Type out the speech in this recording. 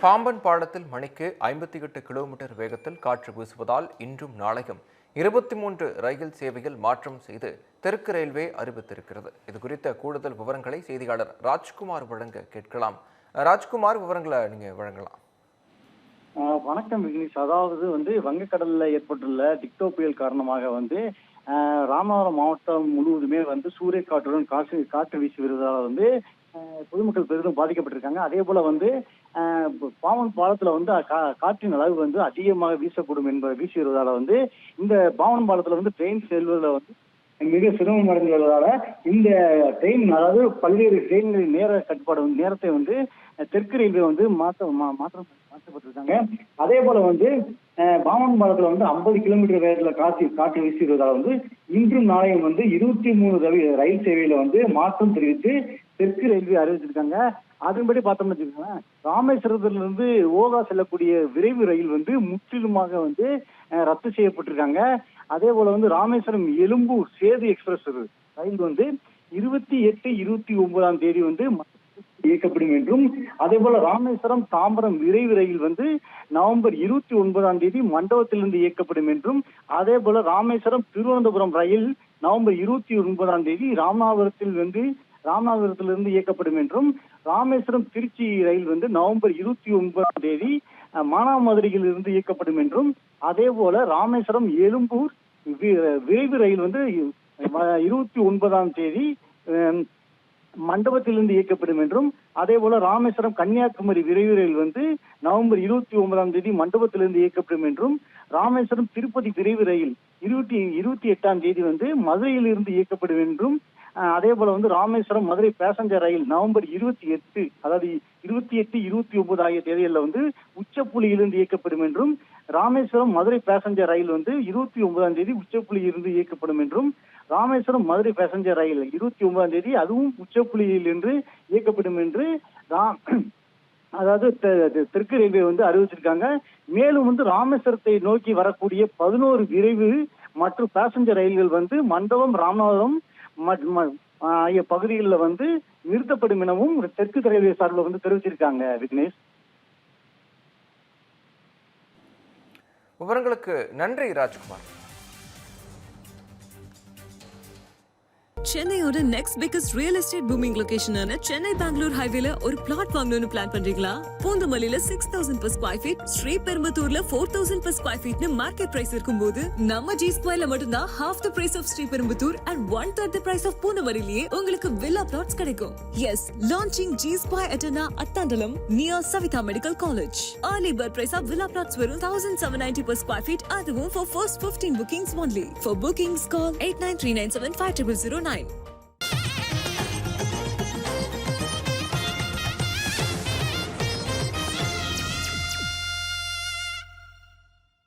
பாம்பன் பாலத்தில் மணிக்கு 58 கிலோமீட்டர் வேகத்தில் காற்று வீசுவதால் இன்றும் நாளையும் 23 ரயில் சேவையில் மாற்றம் செய்து தெற்கு ரயில்வே அறிவித்திருக்கிறது. இது குறித்த கூடுதல் விவரங்களை செய்தியாளர் ராஜ்குமார் வழங்க கேட்கலாம். ராஜ்குமார், விவரங்களை நீங்க வழங்கலாம். வணக்கம் விக்னேஷ். அதாவது வங்கக்கடல்ல ஏற்பட்டுள்ள டிக்டோ புயல் காரணமாக ராமநாதபுரம் மாவட்டம் முழுவதுமே சூறைக்காற்றுடன் காற்று வீசி வருவதால் பொதுமக்கள் பெரிதும் பாதிக்கப்பட்டிருக்காங்க. அதே போல பாம்பன் பாலத்துல காற்றின் அளவு அதிகமாக வீசக்கூடும் வீசி வருவதால இந்த பாம்பன் பாலத்துல ட்ரெயின் செல்வதில் மிக சிரமம் அடைந்து வருவதால இந்த ட்ரெயின், அதாவது பல்வேறு ட்ரெயின்களின் நேர கட்டுப்பாடு நேரத்தை தெற்கு ரயில்வே மாற்றப்பட்டிருக்காங்க. அதே போல பாம்பன் பாலத்துல 50 கிலோமீட்டர் வேகத்துல காற்று வீசி வருவதால இன்றும் நாளையும் 23 ரயில் சேவையில மாற்றம் தெரிவித்து தெற்கு ரயில்வே அறிவிச்சிருக்காங்க. அதன்படி பார்த்தோம்னு வச்சுக்கோங்களேன், ராமேஸ்வரத்திலிருந்து ஓகா செல்லக்கூடிய விரைவு ரயில் முற்றிலுமாக ரத்து செய்யப்பட்டிருக்காங்க. அதே போல ராமேஸ்வரம் எழும்பூர் சேது எக்ஸ்பிரஸ் ரயில் 28, 29ஆம் தேதி இயக்கப்படும் என்றும், அதே போல ராமேஸ்வரம் தாம்பரம் விரைவு ரயில் நவம்பர் 29ஆம் தேதி மண்டபத்திலிருந்து இயக்கப்படும் என்றும், அதே போல ராமேஸ்வரம் திருவனந்தபுரம் ரயில் நவம்பர் 29ஆம் தேதி ராமநாதபுரத்திலிருந்து இயக்கப்படும் என்றும், ராமேஸ்வரம் திருச்சி ரயில் நவம்பர் 29ஆம் தேதி மானாமதுரையில் இருந்து இயக்கப்படும் என்றும், அதே போல ராமேஸ்வரம் எழும்பூர் விரைவு ரயில் 29ஆம் தேதி மண்டபத்திலிருந்து இயக்கப்படும் என்றும், அதே போல ராமேஸ்வரம் கன்னியாகுமரி விரைவு ரயில் நவம்பர் 29ஆம் தேதி மண்டபத்திலிருந்து இயக்கப்படும் என்றும், ராமேஸ்வரம் திருப்பதி விரைவு ரயில் 28ஆம் தேதி மதுரையில் இருந்து இயக்கப்படும் என்றும், அதே போல ராமேஸ்வரம் மதுரை பேசஞ்சர் ரயில் நவம்பர் 28, அதாவது 28, 29 ஆகிய தேதிகளில் உச்சப்புள்ளியிலிருந்து இயக்கப்படும் என்றும், ராமேஸ்வரம் மதுரை பேசஞ்சர் ரயில் 29ஆம் தேதி உச்சப்புள்ளியிலிருந்து இயக்கப்படும் என்றும், ராமேஸ்வரம் மதுரை பேசஞ்சர் ரயில் 29ஆம் தேதி அதுவும் உச்சப்புள்ளியில் இருந்து இயக்கப்படும் என்று அதாவது தெற்கு ரயில்வே அறிவிச்சிருக்காங்க. மேலும் ராமேஸ்வரத்தை நோக்கி வரக்கூடிய 11 விரைவு மற்றும் பேசஞ்சர் ரயில்கள் மண்டபம், ராமநாதபுரம் ஆகிய பகுதிகளில் நிறுத்தப்படும் எனவும் தெற்கு ரயில்வே சார்பில் தெரிவிச்சிருக்காங்க. விக்னேஷ், விவரங்களுக்கு நன்றி ராஜ்குமார். சென்னையோட next biggest real estate booming லொகேஷனான சென்னை பெங்களூர் ஹைவேல ஒரு பிளாட் வாங்கணும்னு பிளான் பண்றீங்களா? பூந்தமல்லியில 6000 per square feet, ஸ்ரீபெரும்புத்தூர்ல 4000 per square feet market price இருக்கும்போது நம்ம ஜி ஸ்கொயர்ல மட்டும்தான் half the price of Sriperumbudur and 1/3 the price of பூந்தமல்லியிலேயே உங்களுக்கு வில்லா பிளாட்ஸ் கிடைக்கும். Yes, launching G Square Etana Attandalam near Savitha Medical College. Early bird price of villa plots வெறும் 1790 per square feet, அதுவும் for first 15 bookings only. For bookings call 8939750009.